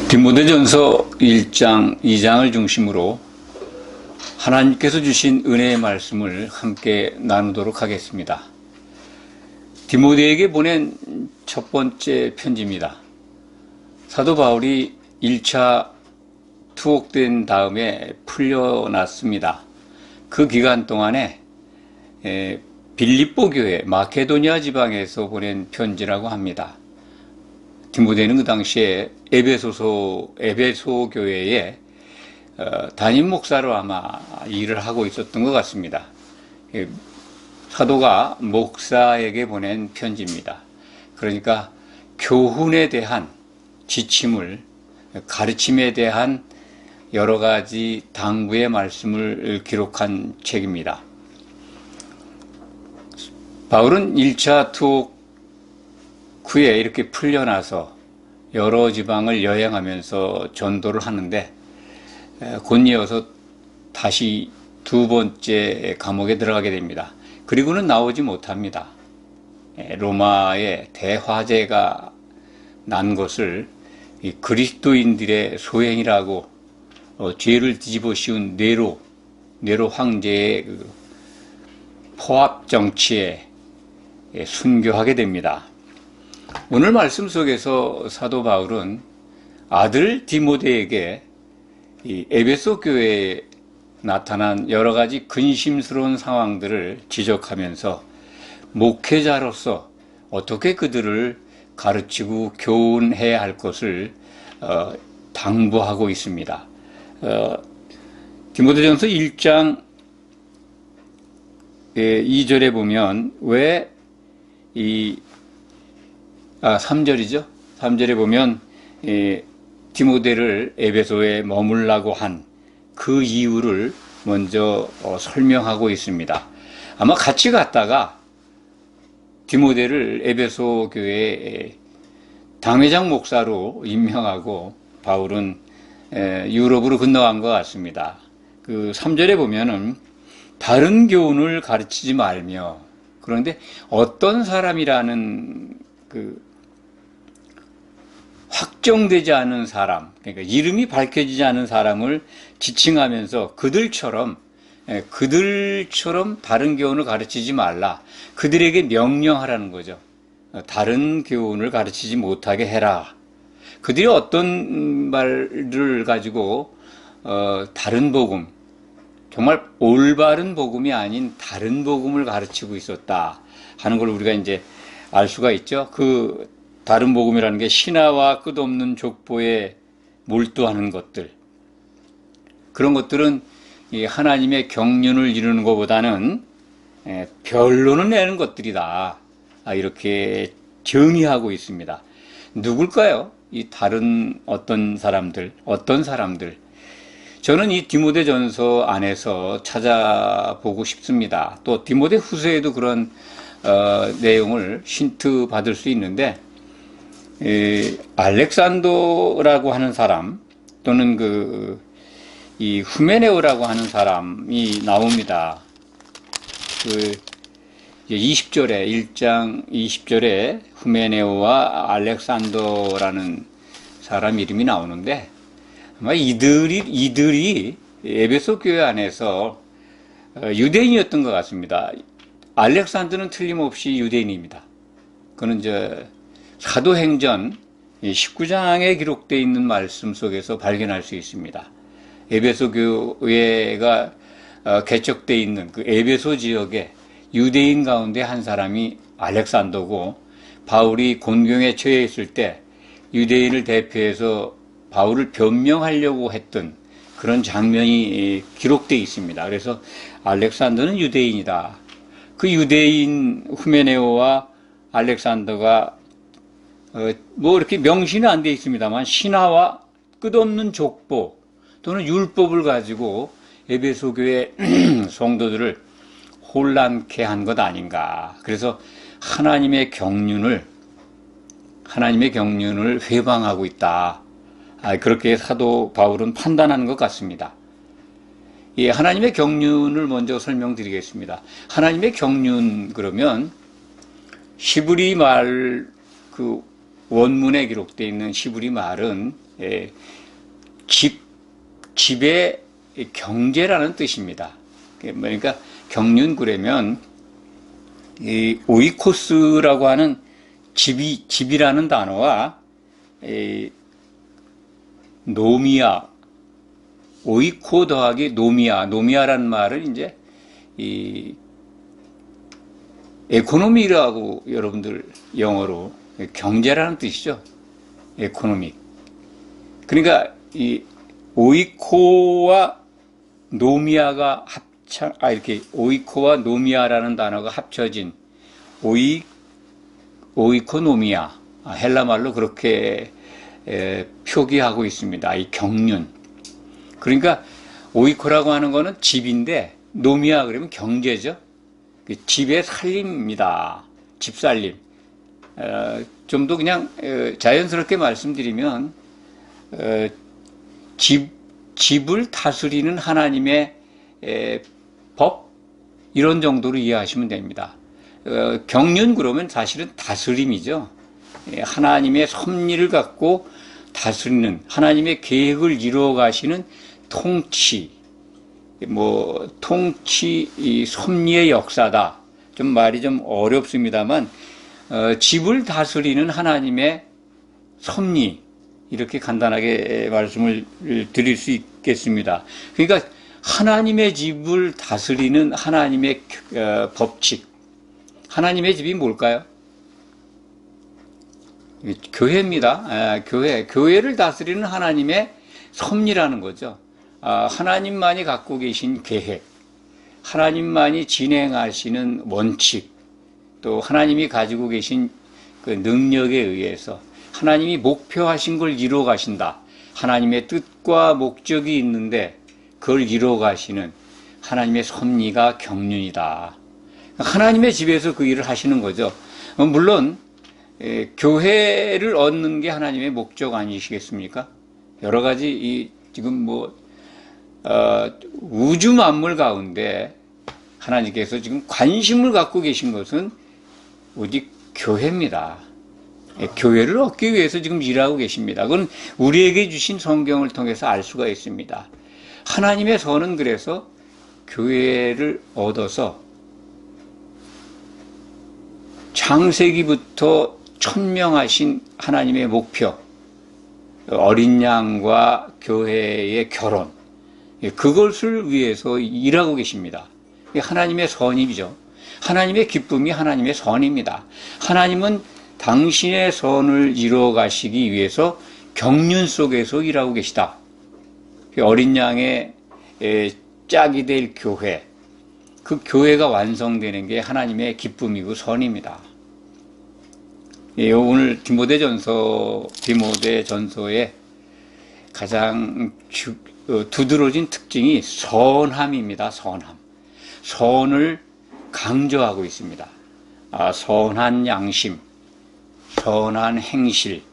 디모데전서 1장, 2장을 중심으로 하나님께서 주신 은혜의 말씀을 함께 나누도록 하겠습니다. 디모데에게 보낸 첫 번째 편지입니다. 사도 바울이 1차 투옥된 다음에 풀려났습니다. 그 기간 동안에 빌립보 교회, 마케도니아 지방에서 보낸 편지라고 합니다. 디모데는 그 당시에 에베소 교회에 담임 목사로 아마 일을 하고 있었던 것 같습니다. 사도가 목사에게 보낸 편지입니다. 그러니까 교훈에 대한 지침을, 가르침에 대한 여러 가지 당부의 말씀을 기록한 책입니다. 바울은 1차 투옥 후에 이렇게 풀려나서 여러 지방을 여행하면서 전도를 하는데 곧 이어서 다시 두 번째 감옥에 들어가게 됩니다. 그리고는 나오지 못합니다. 로마에 대화재가 난 것을 그리스도인들의 소행이라고 죄를 뒤집어 씌운 네로 황제의 포압 정치에 순교하게 됩니다. 오늘 말씀 속에서 사도 바울은 아들 디모데에게 이 에베소 교회에 나타난 여러 가지 근심스러운 상황들을 지적하면서 목회자로서 어떻게 그들을 가르치고 교훈해야 할 것을 당부하고 있습니다. 디모데전서 1장 2절에 보면 3절이죠. 3절에 보면 디모데를 에베소에 머물라고 한 그 이유를 먼저 설명하고 있습니다. 아마 같이 갔다가 디모데를 에베소 교회의 당회장 목사로 임명하고 바울은 유럽으로 건너간 것 같습니다. 그 3절에 보면은 다른 교훈을 가르치지 말며, 그런데 어떤 사람이라는 확정되지 않은 사람, 그러니까 이름이 밝혀지지 않은 사람을 지칭하면서 그들처럼 다른 교훈을 가르치지 말라. 그들에게 명령하라는 거죠. 다른 교훈을 가르치지 못하게 해라. 그들이 어떤 말을 가지고 다른 복음, 정말 올바른 복음이 아닌 다른 복음을 가르치고 있었다 하는 걸 우리가 이제 알 수가 있죠. 그 다른 복음이라는 게 신화와 끝없는 족보에 몰두하는 것들, 그런 것들은 하나님의 경륜을 이루는 것보다는 변론을 내는 것들이다, 이렇게 정의하고 있습니다. 누굴까요? 이 다른 어떤 사람들, 저는 이 디모데전서 안에서 찾아보고 싶습니다. 또 디모데 후서에도 그런 내용을 힌트 받을 수 있는데, 알렉산더라고 하는 사람, 또는 이 후메네오라고 하는 사람이 나옵니다. 20절에, 1장 20절에 후메네오와 알렉산더라는 사람 이름이 나오는데, 아마 이들이 에베소 교회 안에서 유대인이었던 것 같습니다. 알렉산더는 틀림없이 유대인입니다. 그는 사도행전 19장에 기록되어 있는 말씀 속에서 발견할 수 있습니다. 에베소 교회가 개척되어 있는 그 에베소 지역에 유대인 가운데 한 사람이 알렉산더고, 바울이 곤경에 처해 있을 때 유대인을 대표해서 바울을 변명하려고 했던 그런 장면이 기록되어 있습니다. 그래서 알렉산더는 유대인이다. 그 유대인 후메네오와 알렉산더가 이렇게 명시는 안 되어 있습니다만 신화와 끝없는 족보 또는 율법을 가지고 에베소 교회 성도들을 혼란케 한 것 아닌가. 그래서 하나님의 경륜을 회방하고 있다. 그렇게 사도 바울은 판단하는 것 같습니다. 하나님의 경륜을 먼저 설명드리겠습니다. 하나님의 경륜, 그러면 히브리 말 원문에 기록되어 있는 히브리 말은 예, 집의 경제라는 뜻입니다. 그러니까 경륜구래면 이 오이코스라고 하는 집이라는 단어와 노미아, 오이코 더하기 노미아라는 말을 이제 이 에코노미라고 여러분들 영어로 경제라는 뜻이죠. 에코노믹. 그러니까 이 오이코와 노미아가 이렇게 오이코와 노미아라는 단어가 합쳐진 오이코노미아. 헬라 말로 그렇게 표기하고 있습니다. 이 경륜. 그러니까 오이코라고 하는 거는 집인데 노미아 그러면 경제죠. 집의 살림입니다. 집살림. 좀 더 그냥 자연스럽게 말씀드리면 집을 다스리는 하나님의 법 이런 정도로 이해하시면 됩니다. 경륜 그러면 사실은 다스림이죠. 하나님의 섭리를 갖고 다스리는 하나님의 계획을 이루어 가시는 통치, 통치 섭리의 역사다. 좀 말이 좀 어렵습니다만 집을 다스리는 하나님의 섭리 이렇게 간단하게 말씀을 드릴 수 있겠습니다. 그러니까 하나님의 집을 다스리는 하나님의 법칙. 하나님의 집이 뭘까요? 교회입니다. 교회를 다스리는 하나님의 섭리라는 거죠. 하나님만이 갖고 계신 계획, 하나님만이 진행하시는 원칙, 또 하나님이 가지고 계신 그 능력에 의해서 하나님이 목표하신 걸 이루어 가신다. 하나님의 뜻과 목적이 있는데 그걸 이루어 가시는 하나님의 섭리가 경륜이다. 하나님의 집에서 그 일을 하시는 거죠. 물론 교회를 얻는 게 하나님의 목적 아니시겠습니까? 여러 가지 지금 우주 만물 가운데 하나님께서 지금 관심을 갖고 계신 것은 오직 교회입니다. 교회를 얻기 위해서 지금 일하고 계십니다. 그건 우리에게 주신 성경을 통해서 알 수가 있습니다. 하나님의 선은 그래서 교회를 얻어서 창세기부터 천명하신 하나님의 목표, 어린 양과 교회의 결혼, 그것을 위해서 일하고 계십니다. 하나님의 선이죠. 하나님의 기쁨이 하나님의 선입니다. 하나님은 당신의 선을 이루어 가시기 위해서 경륜 속에서 일하고 계시다. 어린 양의 짝이 될 교회, 그 교회가 완성되는 게 하나님의 기쁨이고 선입니다. 오늘 디모데전서의 가장 두드러진 특징이 선함입니다. 선을 강조하고 있습니다. 선한 양심, 선한 행실,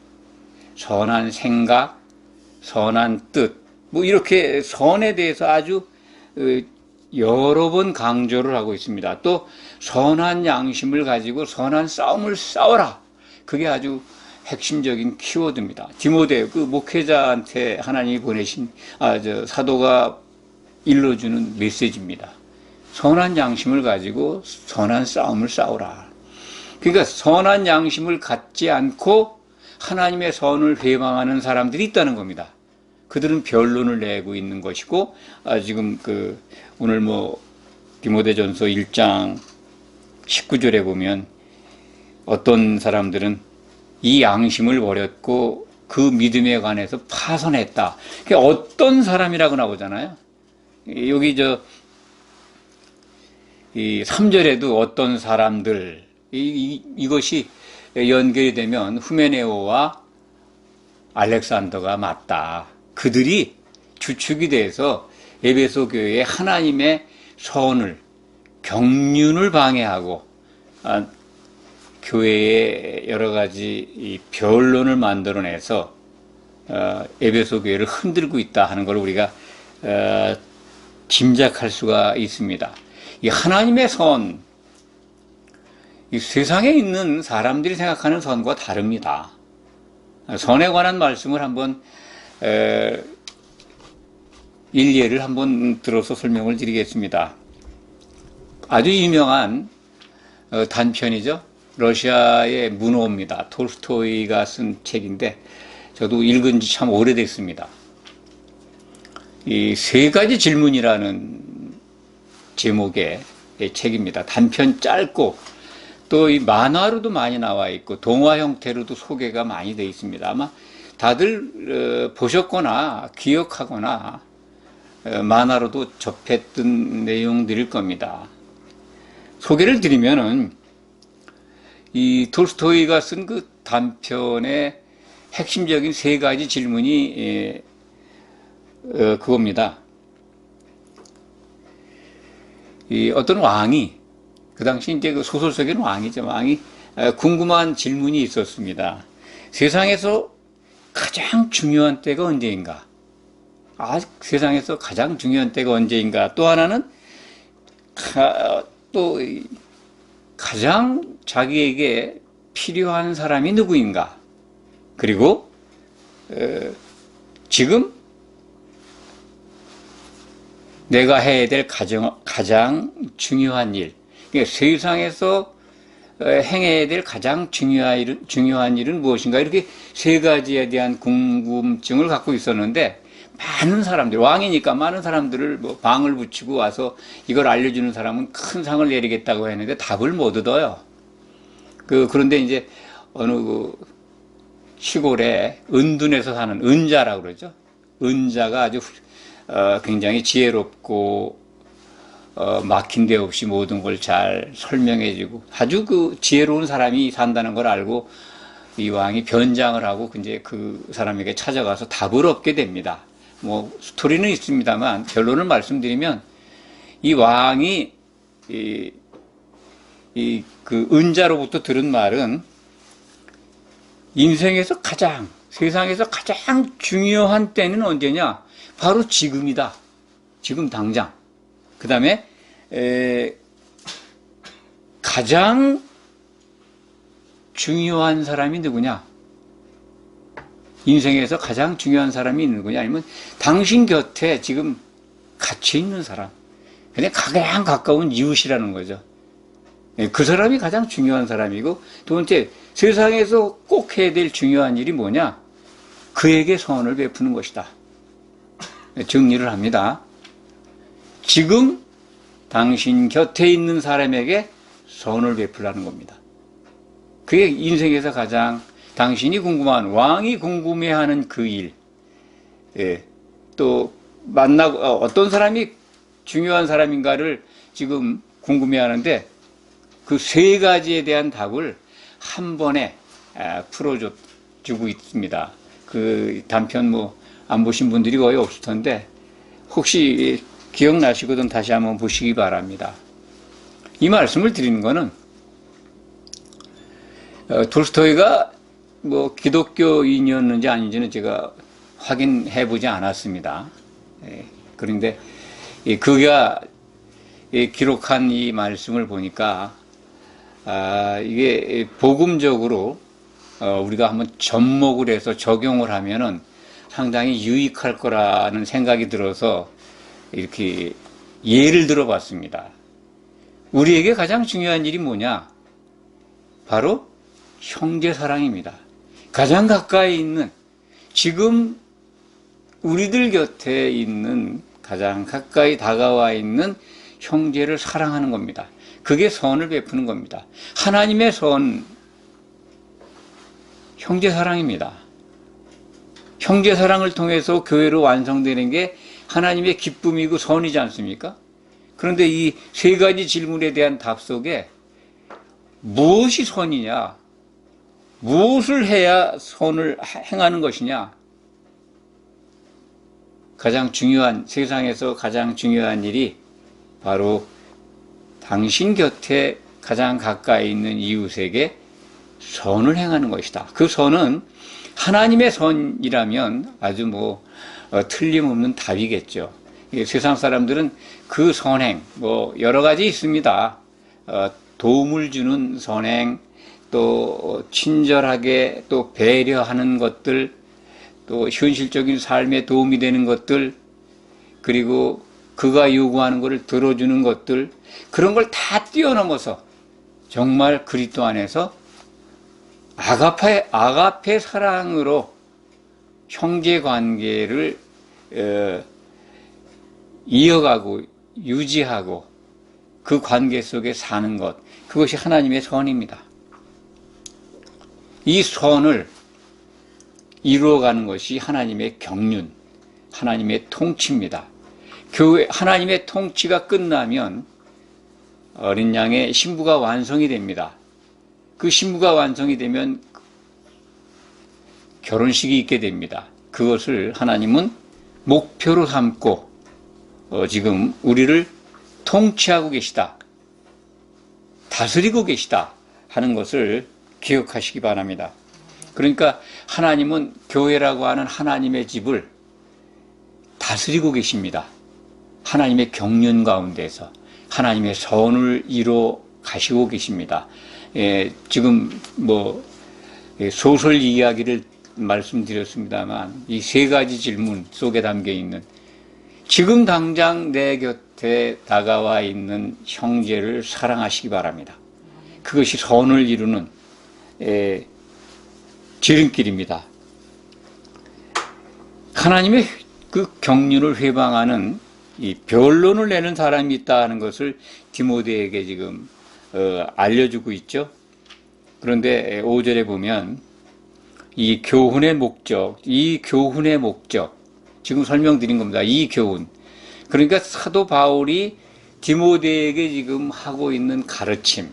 선한 생각, 선한 뜻, 이렇게 선에 대해서 아주 여러 번 강조를 하고 있습니다. 또 선한 양심을 가지고 선한 싸움을 싸워라. 그게 아주 핵심적인 키워드입니다. 디모데 그 목회자한테 하나님이 보내신 사도가 일러주는 메시지입니다. 선한 양심을 가지고 선한 싸움을 싸우라. 그러니까 선한 양심을 갖지 않고 하나님의 선을 회방하는 사람들이 있다는 겁니다. 그들은 변론을 내고 있는 것이고, 지금 오늘 디모데전서 1장 19절에 보면 어떤 사람들은 이 양심을 버렸고 그 믿음에 관해서 파선했다. 그게 어떤 사람이라고 나오잖아요. 여기 이 3절에도 어떤 사람들, 이것이 연결이 되면 후메네오와 알렉산더가 맞다. 그들이 주축이 돼서 에베소 교회에 하나님의 선을, 경륜을 방해하고 교회에 여러 가지 이 변론을 만들어내서 에베소 교회를 흔들고 있다 하는 걸 우리가 짐작할 수가 있습니다. 이 하나님의 선, 이 세상에 있는 사람들이 생각하는 선과 다릅니다. 선에 관한 말씀을 한번 일례를 한번 들어서 설명을 드리겠습니다. 아주 유명한 단편이죠. 러시아의 문호입니다. 톨스토이가 쓴 책인데 저도 읽은 지 참 오래됐습니다. 이 세 가지 질문이라는 제목의 책입니다. 단편 짧고 또 이 만화로도 많이 나와 있고 동화 형태로도 소개가 많이 되어 있습니다. 아마 다들 보셨거나 기억하거나 만화로도 접했던 내용들일 겁니다. 소개를 드리면은 이 톨스토이가 쓴 그 단편의 핵심적인 세 가지 질문이 그겁니다. 이 어떤 왕이 그 당시 이제 그 소설 속에는 왕이죠. 왕이 궁금한 질문이 있었습니다. 세상에서 가장 중요한 때가 언제인가? 세상에서 가장 중요한 때가 언제인가? 또 하나는 또 가장 자기에게 필요한 사람이 누구인가? 그리고 지금 내가 해야 될 가장 중요한 일, 그러니까 세상에서 행해야 될 가장 중요한 일은 무엇인가? 이렇게 세 가지에 대한 궁금증을 갖고 있었는데 많은 사람들, 왕이니까 많은 사람들을 뭐 방을 붙이고 와서 이걸 알려주는 사람은 큰 상을 내리겠다고 했는데 답을 못 얻어요. 그런데 이제 어느 시골에 은둔에서 사는 은자라고 그러죠. 은자가 아주 굉장히 지혜롭고 막힌 데 없이 모든 걸 잘 설명해주고 아주 그 지혜로운 사람이 산다는 걸 알고 이 왕이 변장을 하고 이제 그 사람에게 찾아가서 답을 얻게 됩니다. 뭐 스토리는 있습니다만 결론을 말씀드리면 이 왕이 그 은자로부터 들은 말은 인생에서 세상에서 가장 중요한 때는 언제냐? 바로 지금이다. 지금 당장. 그 다음에 가장 중요한 사람이 누구냐? 인생에서 가장 중요한 사람이 누구냐? 아니면 당신 곁에 지금 같이 있는 사람. 그냥 가장 가까운 이웃이라는 거죠. 그 사람이 가장 중요한 사람이고, 두 번째, 세상에서 꼭 해야 될 중요한 일이 뭐냐? 그에게 선을 베푸는 것이다. 정리를 합니다. 지금 당신 곁에 있는 사람에게 선을 베풀라는 겁니다. 그게 인생에서 가장 당신이 궁금한, 왕이 궁금해하는 그 일. 또 만나고 어떤 사람이 중요한 사람인가를 지금 궁금해하는데 그 세 가지에 대한 답을 한 번에 풀어주고 있습니다. 그 단편 안 보신 분들이 거의 없을 텐데 혹시 기억나시거든 다시 한번 보시기 바랍니다. 이 말씀을 드리는 거는 톨스토이가 기독교인이었는지 아닌지는 제가 확인해 보지 않았습니다. 그런데 그가 기록한 이 말씀을 보니까 이게 복음적으로 우리가 한번 접목을 해서 적용을 하면은 상당히 유익할 거라는 생각이 들어서 이렇게 예를 들어 봤습니다. 우리에게 가장 중요한 일이 뭐냐? 바로 형제 사랑입니다. 가장 가까이 있는, 지금 우리들 곁에 있는, 가장 가까이 다가와 있는 형제를 사랑하는 겁니다. 그게 선을 베푸는 겁니다. 하나님의 선, 형제 사랑입니다. 형제 사랑을 통해서 교회로 완성되는 게 하나님의 기쁨이고 선이지 않습니까? 그런데 이 세 가지 질문에 대한 답 속에 무엇이 선이냐? 무엇을 해야 선을 행하는 것이냐? 세상에서 가장 중요한 일이 바로 당신 곁에 가장 가까이 있는 이웃에게 선을 행하는 것이다. 그 선은 하나님의 선이라면 아주 틀림없는 답이겠죠. 세상 사람들은 그 선행, 여러 가지 있습니다. 도움을 주는 선행, 또 친절하게 또 배려하는 것들, 또 현실적인 삶에 도움이 되는 것들, 그리고 그가 요구하는 것을 들어주는 것들, 그런 걸 다 뛰어넘어서 정말 그리스도 안에서 아가페 사랑으로 형제 관계를 이어가고 유지하고 그 관계 속에 사는 것, 그것이 하나님의 선입니다. 이 선을 이루어가는 것이 하나님의 경륜, 하나님의 통치입니다. 하나님의 통치가 끝나면 어린 양의 신부가 완성이 됩니다. 그 신부가 완성이 되면 결혼식이 있게 됩니다. 그것을 하나님은 목표로 삼고 지금 우리를 통치하고 계시다, 다스리고 계시다 하는 것을 기억하시기 바랍니다. 그러니까 하나님은 교회라고 하는 하나님의 집을 다스리고 계십니다. 하나님의 경륜 가운데서 하나님의 선을 이루어 가시고 계십니다. 지금 소설 이야기를 말씀드렸습니다만 이 세 가지 질문 속에 담겨 있는, 지금 당장 내 곁에 다가와 있는 형제를 사랑하시기 바랍니다. 그것이 선을 이루는 지름길입니다. 하나님의 그 경륜을 회방하는 이 변론을 내는 사람이 있다 하는 것을 디모데에게 지금 알려주고 있죠. 그런데 5절에 보면 이 교훈의 목적, 지금 설명드린 겁니다. 이 교훈. 그러니까 사도 바울이 디모데에게 지금 하고 있는 가르침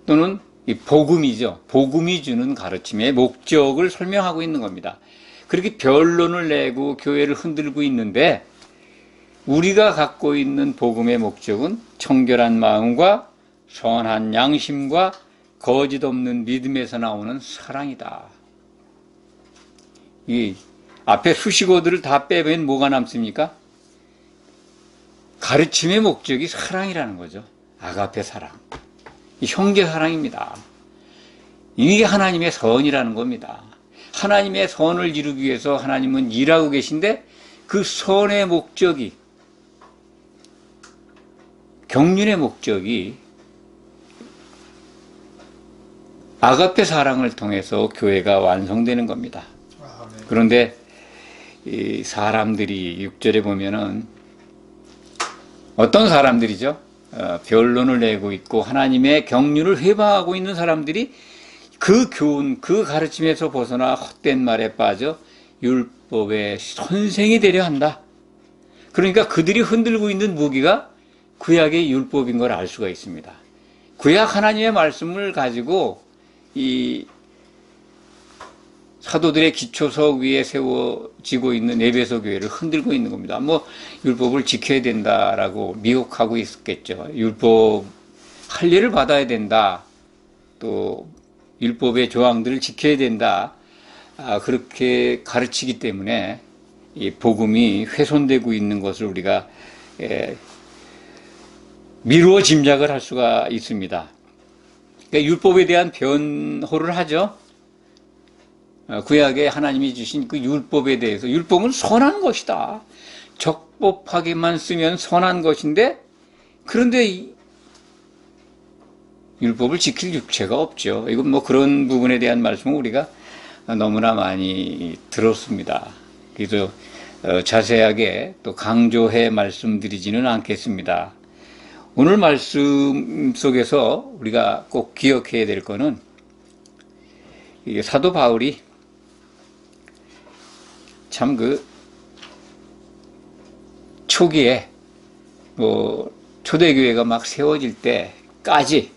또는 이 복음이죠. 복음이 주는 가르침의 목적을 설명하고 있는 겁니다. 그렇게 변론을 내고 교회를 흔들고 있는데 우리가 갖고 있는 복음의 목적은 청결한 마음과 선한 양심과 거짓 없는 믿음에서 나오는 사랑이다. 이 앞에 수식어들을 다 빼면 뭐가 남습니까? 가르침의 목적이 사랑이라는 거죠. 아가페 사랑. 이 형제 사랑입니다. 이게 하나님의 선이라는 겁니다. 하나님의 선을 이루기 위해서 하나님은 일하고 계신데 그 선의 목적이, 경륜의 목적이 아가페 사랑을 통해서 교회가 완성되는 겁니다. 그런데 이 사람들이 6절에 보면은 어떤 사람들이죠? 변론을 내고 있고 하나님의 경륜을 회방하고 있는 사람들이 그 교훈, 그 가르침에서 벗어나 헛된 말에 빠져 율법의 선생이 되려 한다. 그러니까 그들이 흔들고 있는 무기가 구약의 율법인 걸 알 수가 있습니다. 구약 하나님의 말씀을 가지고 이 사도들의 기초석 위에 세워지고 있는 에베소 교회를 흔들고 있는 겁니다. 율법을 지켜야 된다라고 미혹하고 있었겠죠. 율법 할례를 받아야 된다. 또 율법의 조항들을 지켜야 된다. 그렇게 가르치기 때문에 이 복음이 훼손되고 있는 것을 우리가 미루어 짐작을 할 수가 있습니다. 그러니까 율법에 대한 변호를 하죠. 구약에 하나님이 주신 그 율법에 대해서, 율법은 선한 것이다. 적법하게만 쓰면 선한 것인데, 그런데 율법을 지킬 육체가 없죠. 이건 그런 부분에 대한 말씀은 우리가 너무나 많이 들었습니다. 그래서 자세하게 또 강조해 말씀드리지는 않겠습니다. 오늘 말씀 속에서 우리가 꼭 기억해야 될 거는 사도 바울이 참 초기에 초대교회가 막 세워질 때까지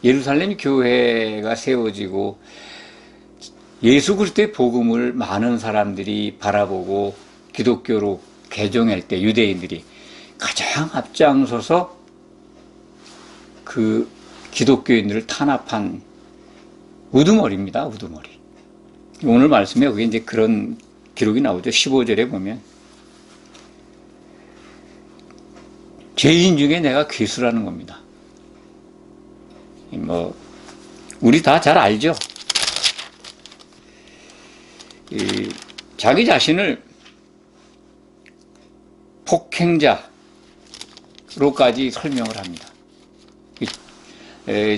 예루살렘 교회가 세워지고 예수 그리스도의 복음을 많은 사람들이 바라보고 기독교로 개종할 때 유대인들이 가장 앞장서서 그 기독교인들을 탄압한 우두머리입니다. 우두머리. 오늘 말씀에 그게 이제 그런 기록이 나오죠. 15절에 보면 죄인 중에 내가 괴수라는 겁니다. 우리 다 잘 알죠. 자기 자신을 폭행자로까지 설명을 합니다.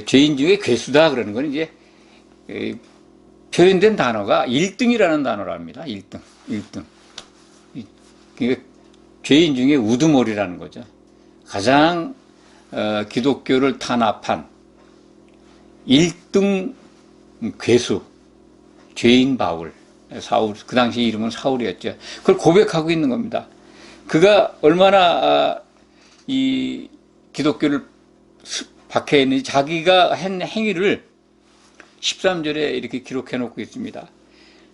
죄인 중에 괴수다 그러는 건 이제 표현된 단어가 1등이라는 단어로 합니다. 1등. 그러니까 죄인 중에 우두머리라는 거죠. 가장 기독교를 탄압한 1등 괴수, 죄인 바울, 사울, 그 당시 이름은 사울이었죠. 그걸 고백하고 있는 겁니다. 그가 얼마나 이 기독교를 박해했는지 자기가 한 행위를 13절에 이렇게 기록해 놓고 있습니다.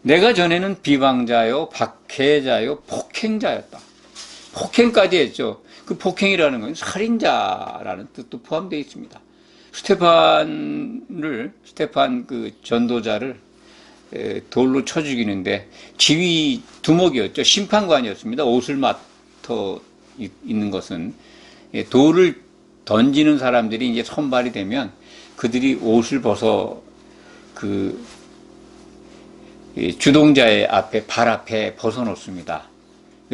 내가 전에는 비방자요, 박해자요, 폭행자였다. 폭행까지 했죠. 그 폭행이라는 건 살인자라는 뜻도 포함되어 있습니다. 스테판 그 전도자를 돌로 쳐 죽이는데 지휘 두목이었죠. 심판관이었습니다. 옷을 맡아 있는 것은 돌을 던지는 사람들이 이제 선발이 되면 그들이 옷을 벗어 그 주동자의 앞에 발 앞에 벗어놓습니다.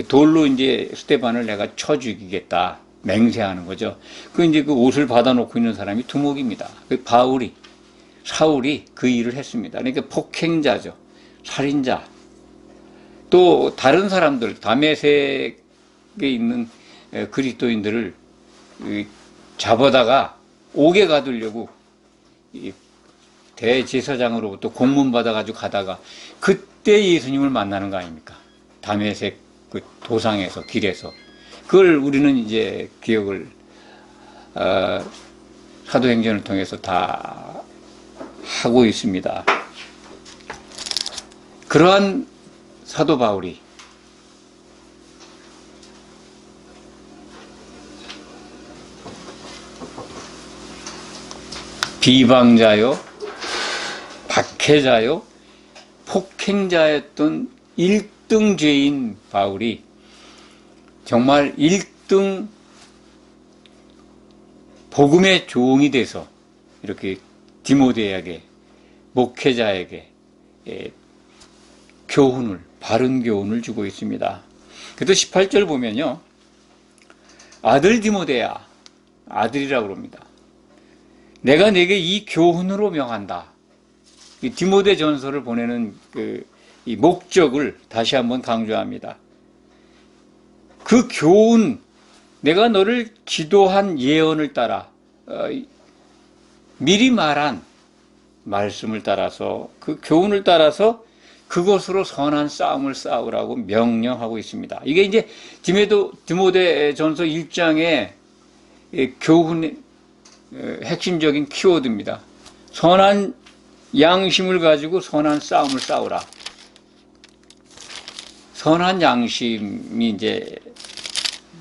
돌로 이제 스테반을 내가 쳐 죽이겠다 맹세하는 거죠. 그 이제 그 옷을 받아놓고 있는 사람이 두목입니다. 그 사울이 그 일을 했습니다. 그러니까 폭행자죠, 살인자. 또 다른 사람들 다메섹에 있는 그리스도인들을 잡아다가 옥에 가두려고 대제사장으로부터 공문 받아가지고 가다가 그때 예수님을 만나는 거 아닙니까? 다메섹 그 도상에서 길에서 그걸 우리는 이제 기억을 사도행전을 통해서 다 하고 있습니다. 그러한 사도 바울이 비방자요, 박해자요, 폭행자였던 1등 죄인 바울이 정말 1등 복음의 종이 돼서 이렇게 디모데에게, 목회자에게 바른 교훈을 주고 있습니다. 그래서 18절 보면요. 아들 디모데야, 아들이라고 그럽니다. 내가 네게 이 교훈으로 명한다. 이 디모데 전서를 보내는 이 목적을 다시 한번 강조합니다. 그 교훈, 내가 너를 기도한 예언을 따라 미리 말한 말씀을 따라서 그 교훈을 따라서 그것으로 선한 싸움을 싸우라고 명령하고 있습니다. 이게 이제 디모데 전서 1장의 교훈의 핵심적인 키워드입니다. 선한 양심을 가지고 선한 싸움을 싸우라. 선한 양심이 이제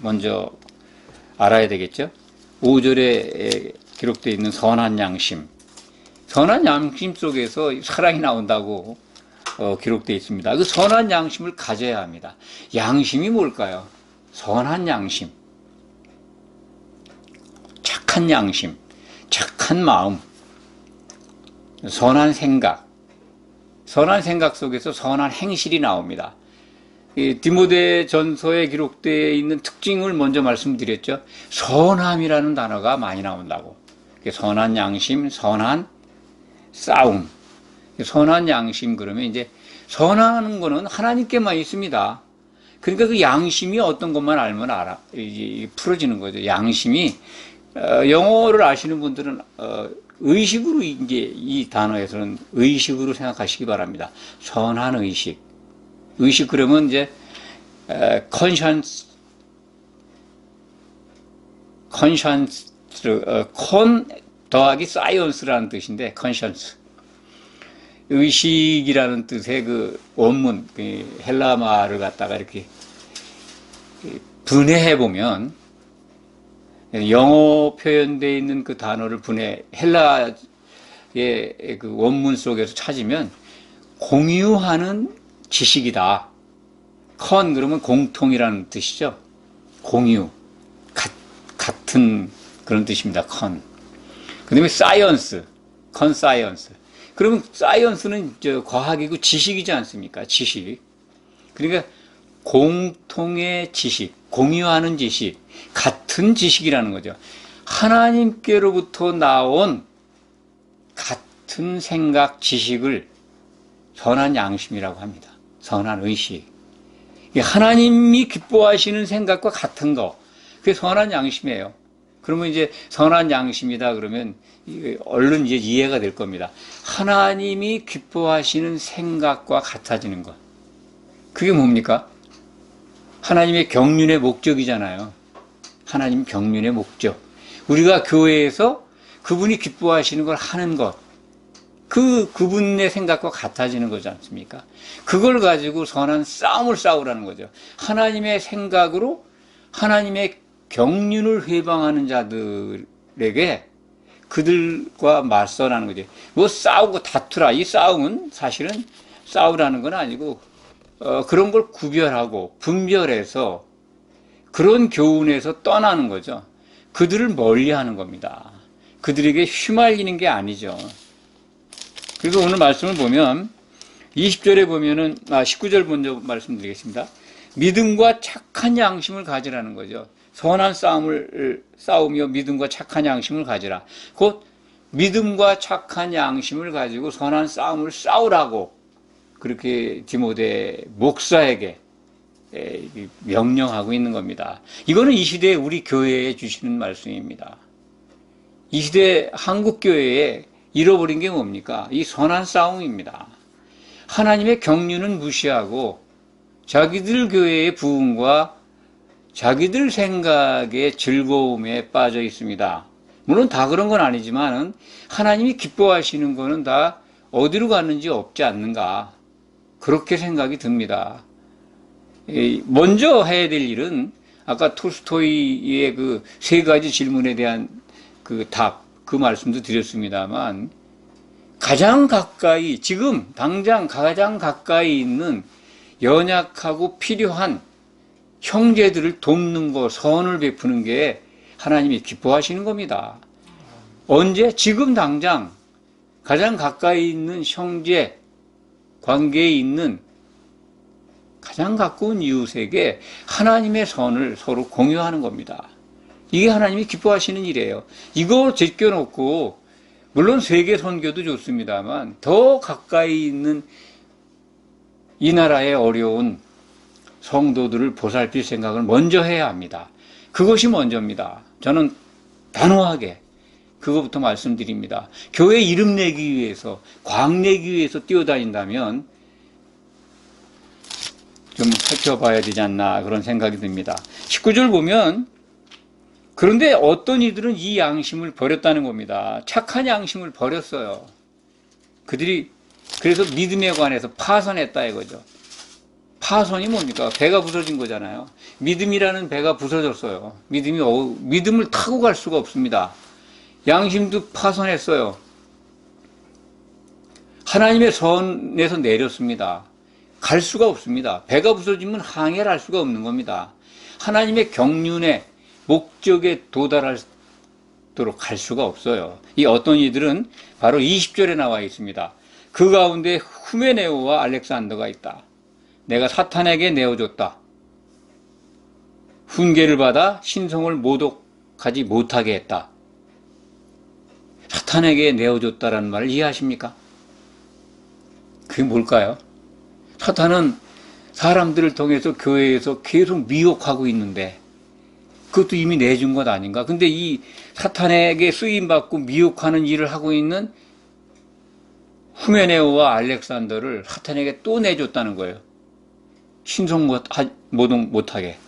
먼저 알아야 되겠죠. 5절에 기록되어 있는 선한 양심. 선한 양심 속에서 사랑이 나온다고 기록되어 있습니다. 그 선한 양심을 가져야 합니다. 양심이 뭘까요? 선한 양심, 착한 양심, 착한 마음, 선한 생각 속에서 선한 행실이 나옵니다. 디모데 전서에 기록되어 있는 특징을 먼저 말씀드렸죠. 선함이라는 단어가 많이 나온다고. 선한 양심, 선한 싸움. 선한 양심 그러면 이제 선하는 거는 하나님께만 있습니다. 그러니까 그 양심이 어떤 것만 알면 풀어지는 거죠. 양심이 영어를 아시는 분들은 의식으로 이제 이 단어에서는 의식으로 생각하시기 바랍니다. 선한 의식. 의식 그러면 이제 conscience con 더하기 science라는 뜻인데 conscience 의식이라는 뜻의 그 원문 헬라 말을 갖다가 이렇게 분해해 보면 영어 표현되어 있는 그 단어를 헬라의 그 원문 속에서 찾으면 공유하는 지식이다. 컨 그러면 공통이라는 뜻이죠. 공유, 같은 그런 뜻입니다. 컨. 그 다음에 사이언스, 컨사이언스. 그러면 사이언스는 과학이고 지식이지 않습니까? 지식. 그러니까 공통의 지식, 공유하는 지식, 같은 지식이라는 거죠. 하나님께로부터 나온 같은 생각, 지식을 선한 양심이라고 합니다. 선한 의식. 하나님이 기뻐하시는 생각과 같은 거, 그게 선한 양심이에요. 그러면 이제 선한 양심이다 그러면 얼른 이제 이해가 될 겁니다. 하나님이 기뻐하시는 생각과 같아지는 것. 그게 뭡니까? 하나님의 경륜의 목적이잖아요. 하나님 경륜의 목적. 우리가 교회에서 그분이 기뻐하시는 걸 하는 것. 그분의 생각과 같아지는 거지 않습니까? 그걸 가지고 선한 싸움을 싸우라는 거죠. 하나님의 생각으로 하나님의 경륜을 회방하는 자들에게 그들과 맞서라는 거죠. 뭐 싸우고 다투라. 이 싸움은 사실은 싸우라는 건 아니고 그런 걸 구별하고 분별해서 그런 교훈에서 떠나는 거죠. 그들을 멀리하는 겁니다. 그들에게 휘말리는 게 아니죠. 그래서 오늘 말씀을 보면 20절에 보면은 19절 먼저 말씀드리겠습니다. 믿음과 착한 양심을 가지라는 거죠. 선한 싸움을 싸우며 믿음과 착한 양심을 가지라. 곧 믿음과 착한 양심을 가지고 선한 싸움을 싸우라고 그렇게 디모데 목사에게 명령하고 있는 겁니다. 이거는 이 시대에 우리 교회에 주시는 말씀입니다. 이 시대 한국 교회에 잃어버린 게 뭡니까? 이 선한 싸움입니다. 하나님의 경륜은 무시하고 자기들 교회의 부흥과 자기들 생각의 즐거움에 빠져 있습니다. 물론 다 그런 건 아니지만 하나님이 기뻐하시는 거는 다 어디로 갔는지 없지 않는가 그렇게 생각이 듭니다. 먼저 해야 될 일은 아까 톨스토이의 그 세 가지 질문에 대한 그 답, 그 말씀도 드렸습니다만 가장 가까이 지금 당장 가장 가까이 있는 연약하고 필요한 형제들을 돕는 것, 선을 베푸는 게 하나님이 기뻐하시는 겁니다. 언제? 지금 당장 가장 가까이 있는 형제 관계에 있는 가장 가까운 이웃에게 하나님의 선을 서로 공유하는 겁니다. 이게 하나님이 기뻐하시는 일이에요. 이거 제껴놓고 물론 세계 선교도 좋습니다만 더 가까이 있는 이 나라의 어려운 성도들을 보살필 생각을 먼저 해야 합니다. 그것이 먼저입니다. 저는 단호하게 그것부터 말씀드립니다. 교회 이름 내기 위해서, 광 내기 위해서 뛰어다닌다면 좀 살펴봐야 되지 않나 그런 생각이 듭니다. 19절 보면 그런데 어떤 이들은 이 양심을 버렸다는 겁니다. 착한 양심을 버렸어요. 그들이 그래서 믿음에 관해서 파선했다 이거죠. 파선이 뭡니까? 배가 부서진 거잖아요. 믿음이라는 배가 부서졌어요. 믿음을 타고 갈 수가 없습니다. 양심도 파선했어요. 하나님의 선에서 내렸습니다. 갈 수가 없습니다. 배가 부서지면 항해를 할 수가 없는 겁니다. 하나님의 경륜의 목적에 도달하도록 갈 수가 없어요. 이 어떤 이들은 바로 20절에 나와 있습니다. 그 가운데 후메네오와 알렉산더가 있다. 내가 사탄에게 내어줬다. 훈계를 받아 신성을 모독하지 못하게 했다. 사탄에게 내어줬다라는 말을 이해하십니까? 그게 뭘까요? 사탄은 사람들을 통해서 교회에서 계속 미혹하고 있는데 그것도 이미 내준 것 아닌가? 근데 이 사탄에게 쓰임받고 미혹하는 일을 하고 있는 후메네오와 알렉산더를 사탄에게 또 내줬다는 거예요. 신성 모독 못하게.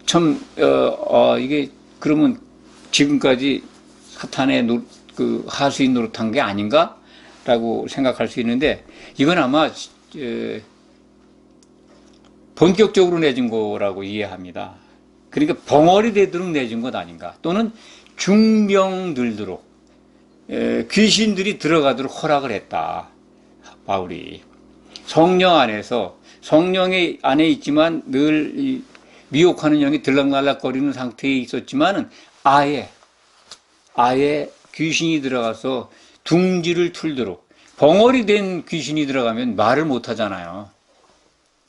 참, 이게 그러면 지금까지 사탄의 하수인 노릇한 게 아닌가? 라고 생각할 수 있는데 이건 아마 본격적으로 내준 거라고 이해합니다. 그러니까 벙어리 되도록 내준 것 아닌가? 또는 중병들도록 귀신들이 들어가도록 허락을 했다. 바울이 성령 안에서 성령의 안에 있지만 늘 미혹하는 영이 들락날락거리는 상태에 있었지만은 아예 귀신이 들어가서 둥지를 틀도록. 벙어리 된 귀신이 들어가면 말을 못 하잖아요.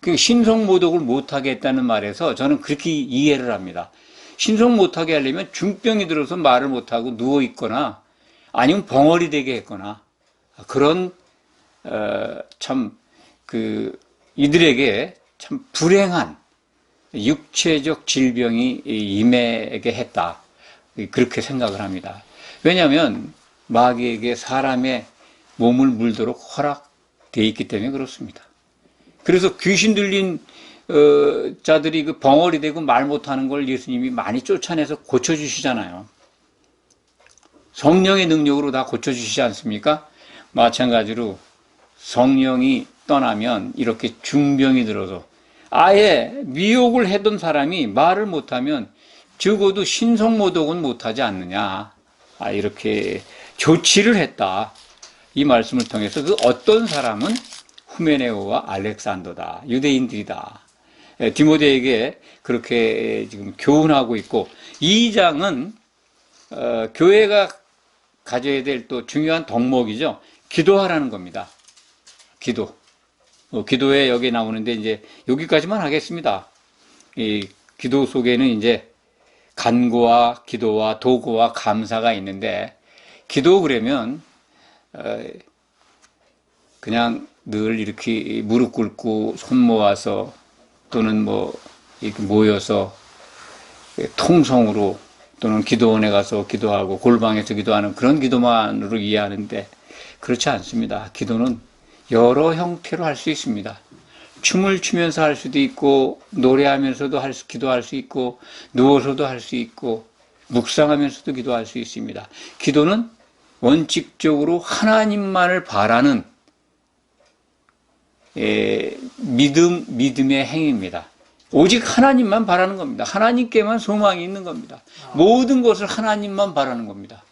그 신성모독을 못하게 했다는 말에서 저는 그렇게 이해를 합니다. 신성 못하게 하려면 중병이 들어서 말을 못하고 누워있거나 아니면 벙어리 되게 했거나 그런 참 이들에게 참 불행한 육체적 질병이 임하게 했다. 그렇게 생각을 합니다. 왜냐하면 마귀에게 사람의 몸을 물도록 허락되어 있기 때문에 그렇습니다. 그래서 귀신 들린 자들이 그 벙어리 되고 말 못하는 걸 예수님이 많이 쫓아내서 고쳐주시잖아요. 성령의 능력으로 다 고쳐주시지 않습니까? 마찬가지로 성령이 떠나면 이렇게 중병이 들어서 아예 미혹을 했던 사람이 말을 못하면 적어도 신성모독은 못하지 않느냐. 이렇게 조치를 했다. 이 말씀을 통해서 그 어떤 사람은 후메네오와 알렉산더다. 유대인들이다. 디모데에게 그렇게 지금 교훈하고 있고, 이 장은 교회가 가져야 될 또 중요한 덕목이죠. 기도하라는 겁니다. 기도. 기도에 여기 나오는데 이제 여기까지만 하겠습니다. 이 기도 속에는 이제 간구와 기도와 도구와 감사가 있는데, 기도 그러면 그냥 늘 이렇게 무릎 꿇고 손 모아서 또는 뭐 이렇게 모여서 통성으로 또는 기도원에 가서 기도하고 골방에서 기도하는 그런 기도만으로 이해하는데 그렇지 않습니다. 기도는 여러 형태로 할 수 있습니다. 춤을 추면서 할 수도 있고 노래하면서도 기도할 수 있고 누워서도 할 수 있고 묵상하면서도 기도할 수 있습니다. 기도는 원칙적으로 하나님만을 바라는 믿음의 행위입니다. 오직 하나님만 바라는 겁니다. 하나님께만 소망이 있는 겁니다. 모든 것을 하나님만 바라는 겁니다.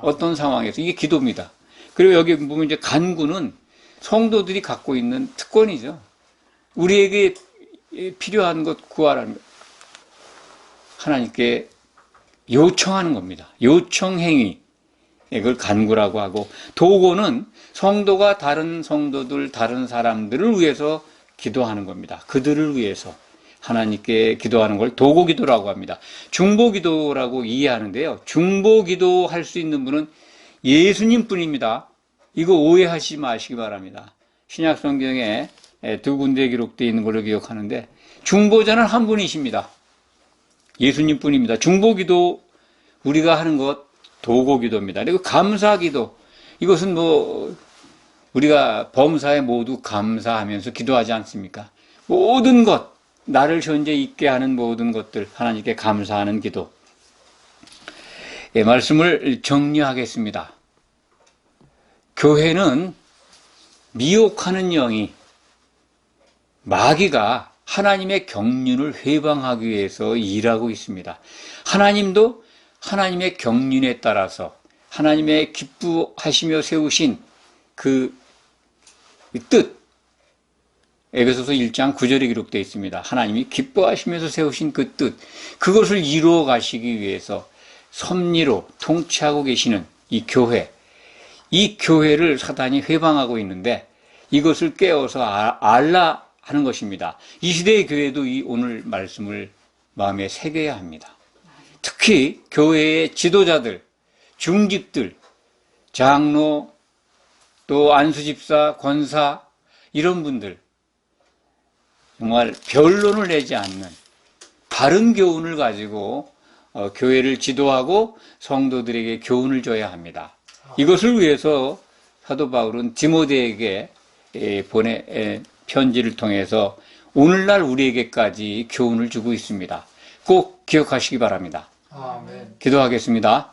어떤 상황에서 이게 기도입니다. 그리고 여기 보면 이제 간구는 성도들이 갖고 있는 특권이죠. 우리에게 필요한 것 구하라는 것. 하나님께 요청하는 겁니다. 요청 행위. 이걸 간구라고 하고, 도고는 성도가 다른 성도들, 다른 사람들을 위해서 기도하는 겁니다. 그들을 위해서 하나님께 기도하는 걸 도고기도라고 합니다. 중보기도라고 이해하는데요. 중보기도 할 수 있는 분은 예수님 뿐입니다. 이거 오해하시지 마시기 바랍니다. 신약 성경에 두 군데 기록되어 있는 걸로 기억하는데 중보자는 한 분이십니다. 예수님 뿐입니다. 중보기도 우리가 하는 것 도고기도입니다. 그리고 감사기도, 이것은 뭐 우리가 범사에 모두 감사하면서 기도하지 않습니까? 모든 것, 나를 현재 있게 하는 모든 것들 하나님께 감사하는 기도. 말씀을 정리하겠습니다. 교회는 미혹하는 영이, 마귀가 하나님의 경륜을 회방하기 위해서 일하고 있습니다. 하나님도 하나님의 경륜에 따라서 하나님의 기뻐하시며 세우신 그 뜻, 에베소서 1장 9절에 기록되어 있습니다. 하나님이 기뻐하시면서 세우신 그 뜻, 그것을 이루어 가시기 위해서 섭리로 통치하고 계시는 이 교회, 이 교회를 사단이 회방하고 있는데 이것을 깨어서 알라 하는 것입니다. 이 시대의 교회도 이 오늘 말씀을 마음에 새겨야 합니다. 특히 교회의 지도자들, 중직들, 장로, 또 안수집사, 권사, 이런 분들 정말 변론을 내지 않는 바른 교훈을 가지고 교회를 지도하고 성도들에게 교훈을 줘야 합니다. 이것을 위해서 사도 바울은 디모데에게 보내 편지를 통해서 오늘날 우리에게까지 교훈을 주고 있습니다. 꼭 기억하시기 바랍니다. 아멘. 기도하겠습니다.